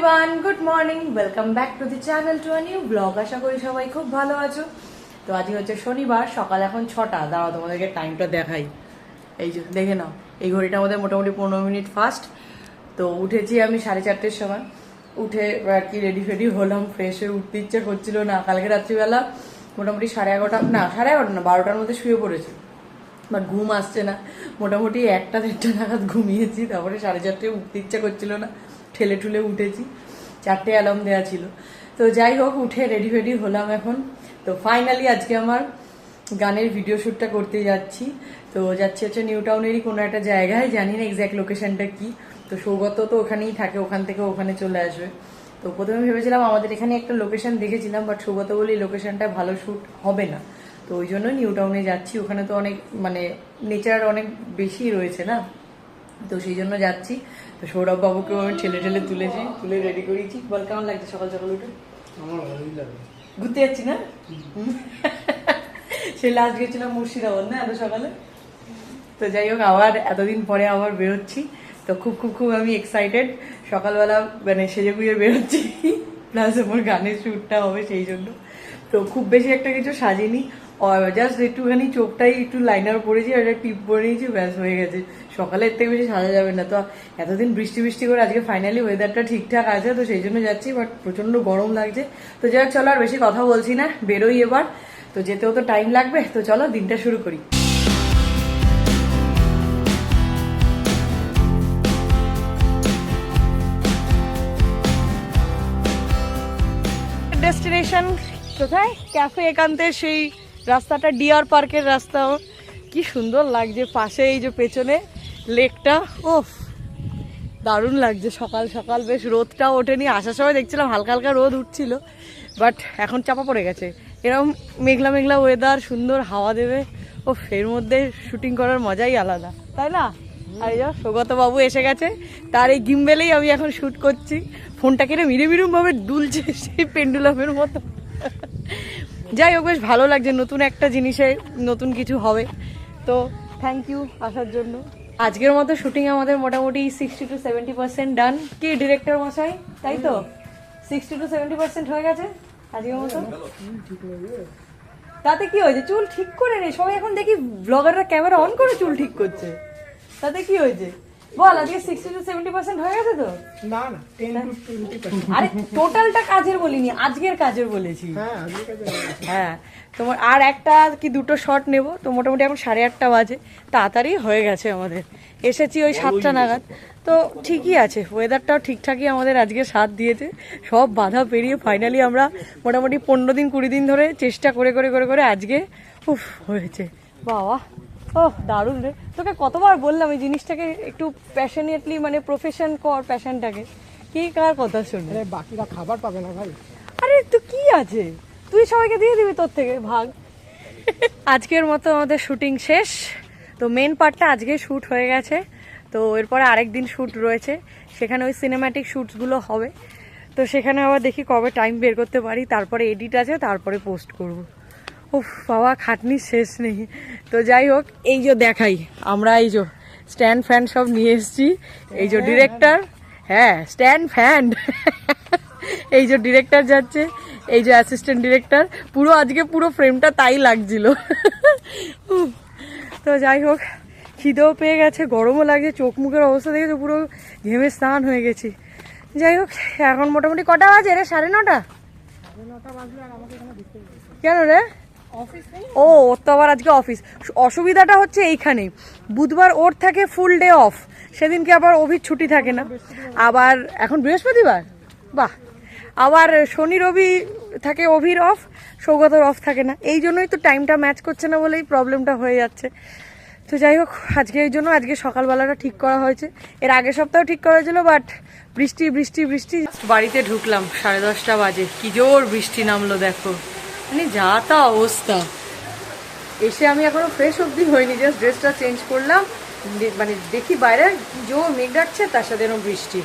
Everyone, good morning, welcome back to the channel to a new blog. আশা করি সবাই খুব ভালো আছো। তো আজকে হচ্ছে শনিবার, সকাল এখন 6টা। দাঁড়াও তোমাদেরকে টাইমটা দেখাই। এই যে দেখে নাও, এই ঘড়িটা আমাদের মোটামুটি 15 মিনিট ফাস্ট। তো উঠেছি আমি 4:30টার সময়। উঠে আর কি রেডি ফেডি হলাম, ফ্রেশ হয়ে উঠতে ইচ্ছে করছিল না। কালকে রাত্রিবেলা মোটামুটি 11:30 না 11:30 না 12টার মধ্যে শুয়ে পড়েছি, বাট ঘুম আসছে না। মোটামুটি 1টা-1:30 নাগাদ ঘুমিয়েছি। তারপরে 4:30টায় উঠতে ইচ্ছা করছিল না, ঠেলে ঠুলে উঠেছি। 4টে অ্যালার্ম দেওয়া ছিল। তো যাই হোক, উঠে রেডি ফেডি হলাম এখন। তো ফাইনালি আজকে আমার গানের ভিডিও শ্যুটটা করতে যাচ্ছি। তো যাচ্ছি হচ্ছে নিউ টাউনেরই কোনো একটা জায়গায়, জানি না এক্স্যাক্ট লোকেশনটা কি। তো সৌগত তো ওখানেই থাকে, ওখান থেকে ওখানে চলে আসবে। তো প্রথমে ভেবেছিলাম আমাদের এখানে একটা লোকেশন দেখেছিলাম, বাট সৌগত বলে এই লোকেশনটা ভালো শ্যুট হবে না। তো ওই জন্য নিউ টাউনে যাচ্ছি। ওখানে তো অনেক মানে নেচার অনেক বেশি রয়েছে না, তো সেই জন্য যাচ্ছি। তো সৌরভ বাবুকেও আমি ঠেলে ঠেলে তুলে রেডি করেছি। বল কেমন লাগছে সকাল সকাল উঠে? আমার ভালোই লাগে। ঘুরতে যাচ্ছি না? সে লাস্ট গেছিলাম মুর্শিদাবাদ না এত সকালে। তো যাই হোক, আবার এতদিন পরে আবার বেরোচ্ছি। তো খুব খুব খুব আমি এক্সাইটেড। সকালবেলা মানে সেজে গুঁজে বেরোচ্ছি, প্লাস আমার গানের শ্যুটটা হবে সেই জন্য। তো খুব বেশি একটা কিছু সাজিনি, জাস্ট একটুখানি চোখটাই একটু লাইনার পরেছি আর একটা টিপ পরে নিয়েছি, ব্যাস হয়ে গেছে। সকালে এর থেকে বেশি সাজা যাবে না। তো এতদিন বৃষ্টি বৃষ্টি করে আজকে ফাইনালি ওয়েদারটা ঠিকঠাক আছে, তো সেই জন্য যাচ্ছি। বাট প্রচন্ড গরম লাগছে। তো যাই হোক, চলো আর বেশি কথা বলছি না, বেরোই এবার। তো যেতেও তো টাইম লাগবে, তো চলো দিনটা শুরু করি। ডেস্টিনেশন কোথায়? ক্যাফে একান্তের সেই রাস্তাটা, ডিয়ার পার্কের রাস্তা। কি সুন্দর লাগছে, পাশে এই যে পেছনে লেকটা, ওফ দারুণ লাগছে। সকাল সকাল বেশ রোদটাও ওঠেনি, আসার সময় দেখছিলাম হালকা হালকা রোদ উঠছিল, বাট এখন চাপা পড়ে গেছে। এরকম মেঘলা মেঘলা ওয়েদার, সুন্দর হাওয়া দেবে, ও এর মধ্যে শুটিং করার মজাই আলাদা, তাই না? আর এই সৌগত বাবু এসে গেছে, তার এই গিম্বেলেই আমি এখন শুট করছি। ফোনটা কেটে মিরুম ভাবে দুলছে সেই পেন্ডুলামের মতো। যাই হোক, বেশ ভালো লাগছে, নতুন একটা জিনিসে নতুন কিছু হবে। তো থ্যাংক ইউ আসার জন্য। আজকের মতো শুটিং আমাদের মোটামুটি 60 to 70% ডান। কি ডিরেক্টর মশাই, তাই তো? 60 to 70% হয়ে গেছে আজকের মতো। তাতে কি হয়েছে? চুল ঠিক করে নে। সবাই এখন দেখি ব্লগাররা ক্যামেরা অন করে চুল ঠিক করছে, তাতে কি হয়েছে বল? আজকে 60 to 70% হয়ে গেছে তো? না না, 10 to 20%। আরে টোটালটা কাজের বলিনি, আজকের কাজের বলেছি। হ্যাঁ, আজকে কাজে লাগে। হ্যাঁ, তোমার আর একটা কি দুটো শট নেব। তো মোটামুটি এখন 8:30 বাজে, তাড়াতাড়ি হয়ে গেছে আমাদের। এসেছি ওই 7টা নাগাদ। তো ঠিকই আছে, ওয়েদারটাও ঠিকঠাকই আমাদের আজকে সাথ দিয়েছে। সব বাধা পেরিয়ে ফাইনালি আমরা মোটামুটি 15 দিন 20 দিন ধরে চেষ্টা করে করে করে করে আজকে উফ হয়েছে। বাবা, ও দারুণ রে। তোকে কতবার বললাম এই জিনিসটাকে একটু প্যাশনেটলি মানে প্রফেশন কর, প্যাশনটাকে। কি কার কথা শুনে? আরে বাকিরা খাবার পাবে না ভাই। আরে তো কি আছে, তুই সবাইকে দিয়ে দিবি তোর থেকে ভাগ। আজকের মতো আমাদের শুটিং শেষ। তো মেন পার্টটা আজকে শ্যুট হয়ে গেছে। তো এরপরে আরেকদিন শ্যুট রয়েছে, সেখানে ওই সিনেম্যাটিক শ্যুটসগুলো হবে। তো সেখানে আবার দেখি কবে টাইম বের করতে পারি। তারপরে এডিট আছে, তারপরে পোস্ট করব। উফ বাবা, খাটনি শেষ নেই। তো যাই হোক, এই যে দেখাই, আমরা এই যে স্ট্যান্ড ফ্যান সব নিয়ে এসেছি। এই যে ডিরেক্টর, হ্যাঁ স্ট্যান্ড ফ্যান। এই যে ডিরেক্টর যাচ্ছে, এই যে অ্যাসিস্ট্যান্ট ডিরেক্টর, পুরো আজকে পুরো ফ্রেমটা তাই লাগছিল। তো যাই হোক, খিদেও পেয়ে গেছে, গরমও লাগছে, চোখ মুখের অবস্থা দেখেছো, পুরো ঘেমে স্নান হয়ে গেছি। যাই হোক, এখন মোটামুটি কটা বাজে রে? 9:30? কেন রে? ও, ওর তো আবার আজকে অফিস। অসুবিধাটা হচ্ছে এইখানে, বুধবার ওর থাকে ফুল ডে অফ, সেদিনকে আবার অভির ছুটি থাকে না। আবার এখন বৃহস্পতিবার, বাহ, আবার শনি রবি থাকে অভির অফ, সৌগতর অফ থাকে না। এই জন্যই তো টাইমটা ম্যাচ করছে না বলেই প্রবলেমটা হয়ে যাচ্ছে। তো যাই হোক, আজকে এই জন্য আজকে সকালবেলাটা ঠিক করা হয়েছে। এর আগের সপ্তাহ ঠিক করা হয়েছিল, বাট বৃষ্টি বৃষ্টি বৃষ্টি। বাড়িতে ঢুকলাম 10:30 বাজে, কি জোর বৃষ্টি নামলো দেখো, মানে যা তা অবস্থা। এসে আমি এখনো ফ্রেশ অবধি হয়নি, জাস্ট ড্রেসটা চেঞ্জ করলাম। মানে দেখি বাইরে কি জোর মেঘ ডাকছে, তার সাথে এরকম বৃষ্টি।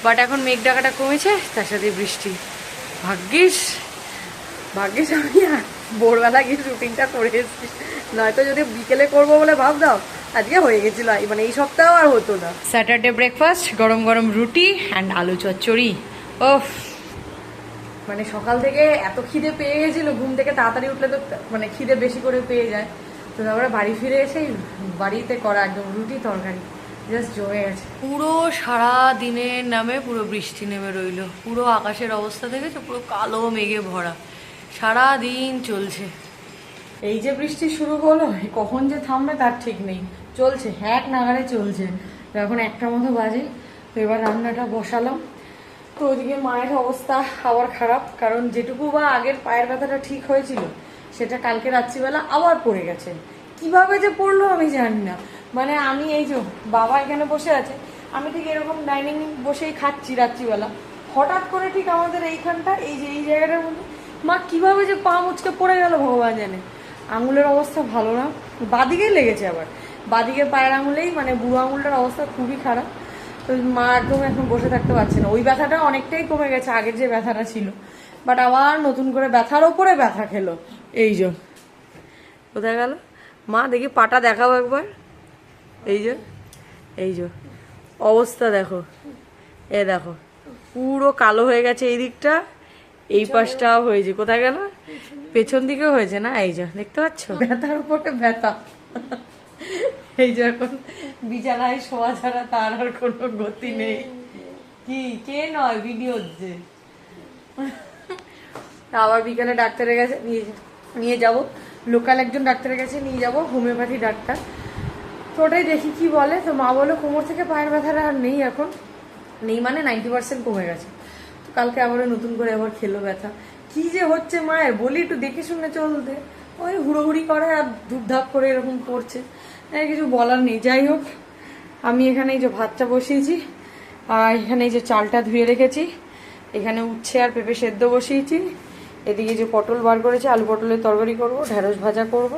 বাট এখন মেঘ ডাকাটা কমেছে, তার সাথে বৃষ্টি। ভাগ্যিস ভাগ্যিস আমি ভোরবেলা গিয়ে শুটিংটা করে এসেছি, নয়তো যদি বিকেলে করবো বলে ভাবতাম, আজকে হয়ে গেছিল, মানে এই সপ্তাহ আর হতো না। স্যাটারডে ব্রেকফাস্ট, গরম গরম রুটি অ্যান্ড আলু চচ্চড়ি। ওফ, মানে সকাল থেকে এত খিদে পেয়ে গেছিল, ঘুম থেকে তাড়াতাড়ি উঠলে তো মানে খিদে বেশি করে পেয়ে যায়। তো তারপরে বাড়ি ফিরে এসেই বাড়িতে করা একদম রুটি তরকারি জাস্ট জমে গেছে। পুরো সারা দিনের নামে পুরো বৃষ্টি নেমে রইল, পুরো আকাশের অবস্থা দেখেছো, পুরো কালো মেঘে ভরা, সারা দিন চলছে। এই যে বৃষ্টি শুরু হলো, কখন যে থামবে তার ঠিক নেই, চলছে এক নাগারে চলছে। তো এখন 1টা মতো বাজে। তো এবার রান্নাটা বসালাম। তো ওইদিকে মায়ের অবস্থা আবার খারাপ, কারণ যেটুকু বা আগের পায়ের ব্যথাটা ঠিক হয়েছিল সেটা কালকে রাত্রিবেলা আবার পড়ে গেছে। কিভাবে যে পড়লো আমি জানি না। মানে আমি এই যে বাবা এখানে বসে আছে, আমি ঠিক এরকম ডাইনিং বসেই খাচ্ছি রাত্রিবেলা, হঠাৎ করে ঠিক আমাদের এইখানটা এই যে এই জায়গাটার মধ্যে মা কিভাবে যে পা মুচকে পড়ে গেল ভগবান জানে। আঙুলের অবস্থা ভালো না, বাদিকেই লেগেছে, আবার বাদিকের পায়ের আঙুলেই, মানে বুড়ো আঙুলটার অবস্থা খুবই খারাপ। তো মা একদম এখন বসে থাকতে পারছে না। ওই ব্যথাটা অনেকটাই কমে গেছে আগের যে ব্যথাটা ছিল, বাট আবার নতুন করে ব্যথার ওপরে ব্যথা খেলো। এই যে কোথায় গেল মা, দেখি পাটা দেখাবো একবার। এই যে এই যে অবস্থা দেখো, এ দেখো পুরো কালো হয়ে গেছে এই দিকটা, এই পাশটাও হয়েছে। কোথায় গেল, পেছন দিকেও হয়েছে না, এই যে দেখতে পাচ্ছ, ব্যথার উপরে ব্যথা। এই যে এখন বিছানায় শোয়া ছাড়া তার আর কোনো গতি নেই। কি কে নয় ভিডিও যে আবার বিকালে ডাক্তারের কাছে নিয়ে যাব, লোকাল একজন ডাক্তারের কাছে নিয়ে যাব, হোমিওপ্যাথি ডাক্তার। তো ওটাই দেখি কি বলে। তো মা বলো কোমর থেকে পায়ের ব্যথাটা আর নেই, এখন নেই মানে 90% কমে গেছে। তো কালকে আবার নতুন করে আবার খেলো ব্যথা। কি যে হচ্ছে মায়ের, বলি একটু দেখে শুনে চলতে, ওই হুড়োহুড়ি করে আর ধূপধাপ করে এরকম করছে, কিছু বলার নেই। যাই হোক, আমি এখানে এই যে ভাতটা বসিয়েছি, আর এখানে এই যে চালটা ধুয়ে রেখেছি, এখানে উচ্ছে আর পেঁপে সেদ্ধ বসিয়েছি, এদিকে যে পটল বার করেছি, আলু পটলের তরকারি করব, ঢেঁড়স ভাজা করব,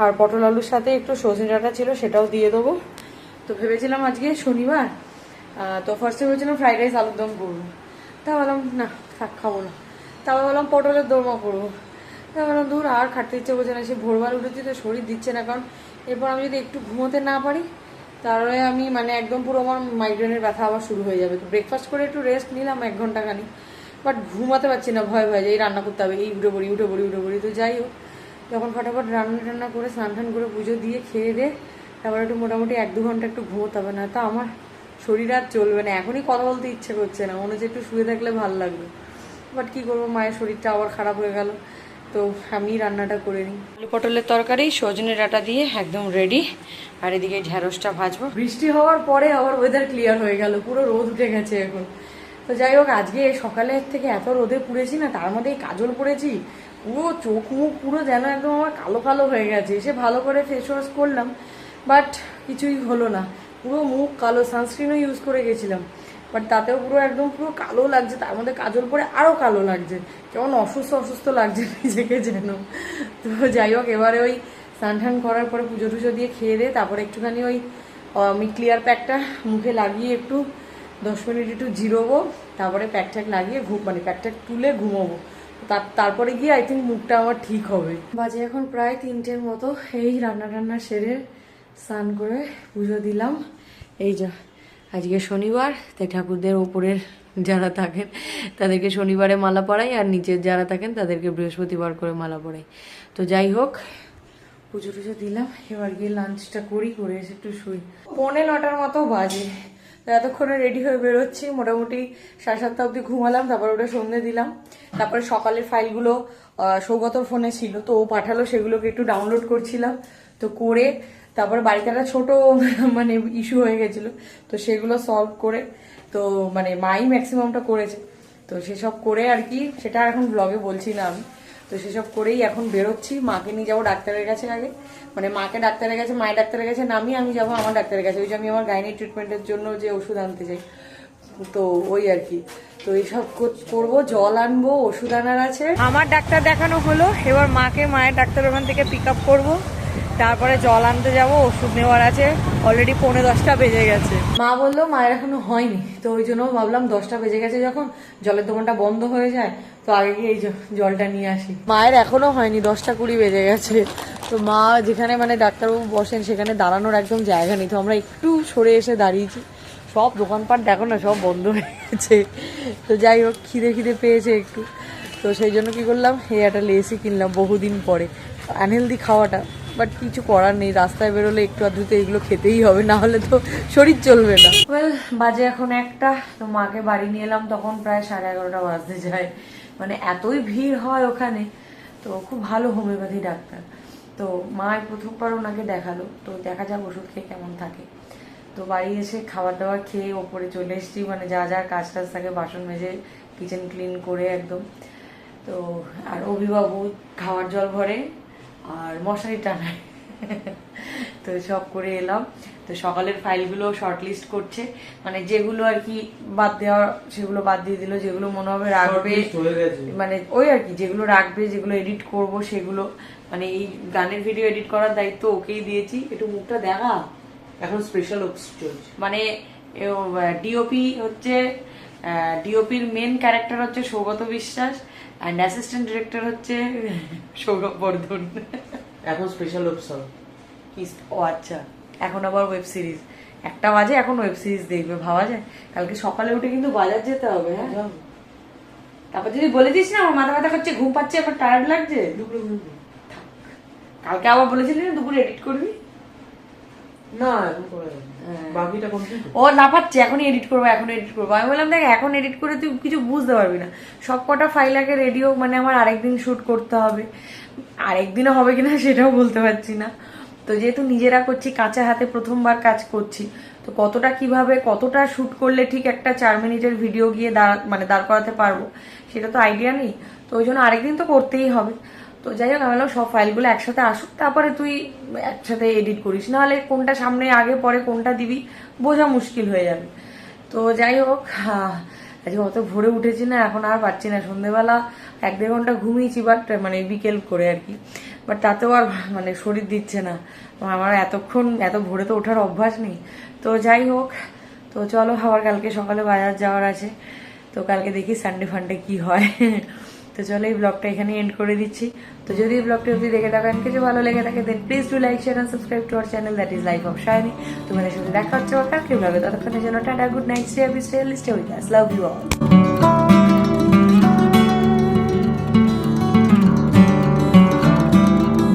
আর পটল আলুর সাথে একটু সজনে ডাঁটা ছিল সেটাও দিয়ে দেবো। তো ভেবেছিলাম আজকে শনিবার, তো ফার্স্টে ভেবেছিলাম ফ্রাইড রাইস আলুর দম করবো, তা বললাম না থাক খাবো না, তারপর বললাম পটলের দোরমা করবো, তা বললাম দূর আর খাটতে ইচ্ছে করছে না, সে ভোরবার উঠেছি তো শরীর দিচ্ছে না, কারণ এরপর আমি যদি একটু ঘুমোতে না পারি তাহলে আমি মানে একদম পুরো আমার মাইগ্রেনের ব্যথা আবার শুরু হয়ে যাবে। তো ব্রেকফাস্ট করে একটু রেস্ট নিলাম 1 ঘন্টা খানি, বাট ঘুমাতে পারছি না, ভয় ভয় যে এই রান্না করতে হবে, এই উঠে পড়ি। তো যাই হোক, যখন ফটাফট রান্না করে স্নান টান করে পুজো দিয়ে খেয়ে দে, তারপর একটু মোটামুটি 1-2 ঘন্টা একটু ঘুমোতে হবে, না তো আমার শরীর আর চলবে না। এখনই কথা বলতে ইচ্ছে করছে না, মনে হচ্ছে একটু শুয়ে থাকলে ভালো লাগবে, বাট কি করবো, মায়ের শরীরটা আবার খারাপ হয়ে গেল। তো আমি রান্নাটা করে নিই। আলু পটলের তরকারি সজনে ডাঁটা দিয়ে একদম রেডি, আর এদিকে ঢেঁড়সটা ভাজবো। বৃষ্টি হওয়ার পরে আবার ওয়েদার ক্লিয়ার হয়ে গেল, পুরো রোদ উঠে গেছে এখন। তো যাই হোক, আজকে সকালের থেকে এত রোদে পুড়েছি না, তার মধ্যে কাজল পড়েছি, পুরো চোখ মুখ পুরো যেন একদম আমার কালো কালো হয়ে গেছে। এসে ভালো করে ফেস ওয়াশ করলাম, বাট কিছুই হলো না, পুরো মুখ কালো। সানস্ক্রিনও ইউজ করে গেছিলাম, বাট তাতেও পুরো একদম পুরো কালো লাগছে, তার মধ্যে কাজল পরে আরও কালো লাগছে, কেমন অসুস্থ লাগছে নিজেকে যেন। তো যাই হোক, এবারে ওই স্নান টান করার পরে পুজো টুজো দিয়ে খেয়ে দিয়ে তারপরে একটুখানি ওই আমি ক্লিয়ার প্যাকটা মুখে লাগিয়ে একটু 10 মিনিট একটু জিরোবো, তারপরে প্যাক ট্যাক লাগিয়ে মানে প্যাক ট্যাক তুলে ঘুমোবো। তারপরে গিয়ে আই থিঙ্ক মুখটা আমার ঠিক হবে। বাজে এখন প্রায় 3টের মতো। এই রান্না সেরে স্নান করে পুজো দিলাম। এই যা আজকে শনিবার, তাই ঠাকুরদের ওপরের যারা থাকেন তাদেরকে শনিবারে মালা পরাই, আর নিচের যারা থাকেন তাদেরকে বৃহস্পতিবার করে মালা পরাই। তো যাই হোক, পুজো টুজো দিলাম, এবার গিয়ে লাঞ্চটা করে এসে একটু শুই। 9:45 মতো বাজে। তো এতক্ষণে রেডি হয়ে বেরোচ্ছি, মোটামুটি 7:30 অবধি ঘুমালাম, তারপর ওটা সন্ধ্যে দিলাম। তারপরে সকালের ফাইলগুলো সৌগতর ফোনে ছিল, তো ও পাঠালো, সেগুলোকে একটু ডাউনলোড করছিলাম। তো করে তারপরে বাড়িতে একটা ছোট মানে ইস্যু হয়ে গেছিল, তো সেগুলো সলভ করে, তো মানে মাই ম্যাক্সিমামটা করেছে, তো সেসব করে আর কি, সেটা এখন ব্লগে বলছি না আমি। তো সেসব করেই এখন বেরোচ্ছি। মাকে নিয়ে যাবো ডাক্তারের কাছে আগে, মানে মাকে ডাক্তারের কাছে, মায়ের ডাক্তারের কাছে নামিয়ে আমি যাবো আমার ডাক্তারের কাছে, ওই যে আমি আমার গাইনি ট্রিটমেন্টের জন্য যে ওষুধ আনতে চাই, তো ওই আর কি। তো এইসব করবো, জল আনবো, ওষুধ আনার আছে। আমার ডাক্তার দেখানো হলো, এবার মাকে মায়ের ডাক্তার ওখান থেকে পিক আপ করবো, তারপরে জল আনতে যাবো, ওষুধ নেওয়ার আছে। অলরেডি 9:45 বেজে গেছে। মা বললো মায়ের এখনো হয়নি, তো ওই জন্য ভাবলাম 10টা বেজে গেছে যখন, জলের দোকানটা বন্ধ হয়ে যায়, তো আগে গিয়ে এই জলটা নিয়ে আসি। মায়ের এখনো হয়নি, 10টা 20 বেজে গেছে। তো মা যেখানে মানে ডাক্তারবাবু বসেন সেখানে দাঁড়ানোর একদম জায়গা নেই, তো আমরা একটু সরে এসে দাঁড়িয়েছি। সব দোকানপাট দেখো না, সব বন্ধ হয়ে গেছে। তো যাই হোক, খিদে পেয়েছে একটু, তো সেই জন্য কী করলাম, এই একটা লেসই কিনলাম বহুদিন পরে। আনহেলদি খাওয়াটা, বাট কিছু করার নেই, রাস্তায় বেরোলে একটু আধটু এগুলো খেতেই হবে, না হলে তো শরীর চলবে না। ওয়েল, বাজে এখন 1টা, তো মাকে বাড়ি নিয়ে এলাম তখন প্রায় 11:30 বাজতে যায়। মানে এতই ভিড় হয় ওখানে, তো খুব ভালো হোমিওপ্যাথি ডাক্তার। তো মা প্রথমবার ওনাকে দেখালো, তো দেখা যাক ওষুধ খেয়ে কেমন থাকে। তো বাড়ি এসে খাবার দাবার খেয়ে ওপরে চলে এসেছি, মানে যা যা কাজ টাজ থাকে বাসন মেজে কিচেন ক্লিন করে একদম। তো আর অভিবাবু খাওয়ার জল ভরে আর মশারি টানায়, তো সব করে এলাম। তো সকালের ফাইলগুলো শর্টলিস্ট করছে, মানে যেগুলো আর কি বাদ দেওয়ার সেগুলো বাদ দিয়ে দিল, যেগুলো মনে হবে রাখবে, মানে ওই আর কি যেগুলো রাখবে, যেগুলো এডিট করব সেগুলো, মানে এই গানের ভিডিও এডিট করার দায়িত্ব ওকেই দিয়েছি। একটু মুখটা দেখা, এখন স্পেশাল অপস চলছে। মানে ডিওপি হচ্ছে, ডিওপির মেন ক্যারেক্টার হচ্ছে সৌগত বিশ্বাস, অ্যান্ড অ্যাসিস্ট্যান্ট ডিরেক্টর হচ্ছে সৌরভ বর্ধন। এখন স্পেশাল অপস হবে। ও আচ্ছা, এখন আবার ওয়েব সিরিজ 1টা বাজে, এখন ওয়েব সিরিজ দেখবে, ভাবা যায়? কালকে সকালে উঠে কিন্তু বাজার যেতে হবে। হ্যাঁ, তারপর যদি বলে দিস না আমার মাথা ব্যথা করছে, ঘুম পাচ্ছে, আমার টায়ার্ড লাগছে, কালকে আবার বলেছিলি না দুপুরে এডিট করবি। না এখন করা যাবে, বাকিটা কমপ্লিট। ও না পাচ্ছে, এখনই এডিট করবো, আমি বললাম দেখ এখন এডিট করে তুই কিছু বুঝতে পারবি না, সব কটা ফাইল আগে রেডিও, মানে আমার আরেকদিন শুট করতে হবে, আরেকদিনও হবে কিনা সেটাও বলতে পারছি না। তো যেহেতু নিজেরা করছি, কাঁচা হাতে প্রথমবার কাজ করছি, তো কতটা শুট করলে ঠিক একটা 4 মিনিটের ভিডিও গিয়ে দাঁড় করাতে পারবো সেটা তো আইডিয়া নেই। তো ওই জন্য আরেকদিন তো করতেই হবে। তো যাই হোক, আমি বললাম সব ফাইলগুলো একসাথে আসুক, তারপরে তুই একসাথে এডিট করিস, নাহলে কোনটা সামনে আগে পরে কোনটা দিবি বোঝা মুশকিল হয়ে যাবে। তো যাই হোক, আজকে অত ভোরে উঠেছি না, এখন আর পারছি না। সন্ধ্যেবেলা 1-1.5 ঘন্টা ঘুমিয়েছি, বাট মানে বিকেল করে আর কি, বাট তাতেও আর মানে শরীর দিচ্ছে না, আমার এত ভোরে তো ওঠার অভ্যাস নেই। তো যাই হোক, তো চলো, আবার কালকে সকালে বাজার যাওয়ার আছে, তো কালকে দেখি সানডে ফান্ডে কি হয়। তো চলো, এই ব্লগটা এখানে এন্ড করে দিচ্ছি। তো যদি এই ব্লগটা যদি দেখে থাকেন, কিছু ভালো লেগে থাকে, then please do like, share and subscribe to our channel, that is life of Shiny. তোমাদের সাথে দেখা হচ্ছে কালকে ব্লগে, ততক্ষণের জন্য tata, good night, stay happy, stay healthy, stay with us, love you all.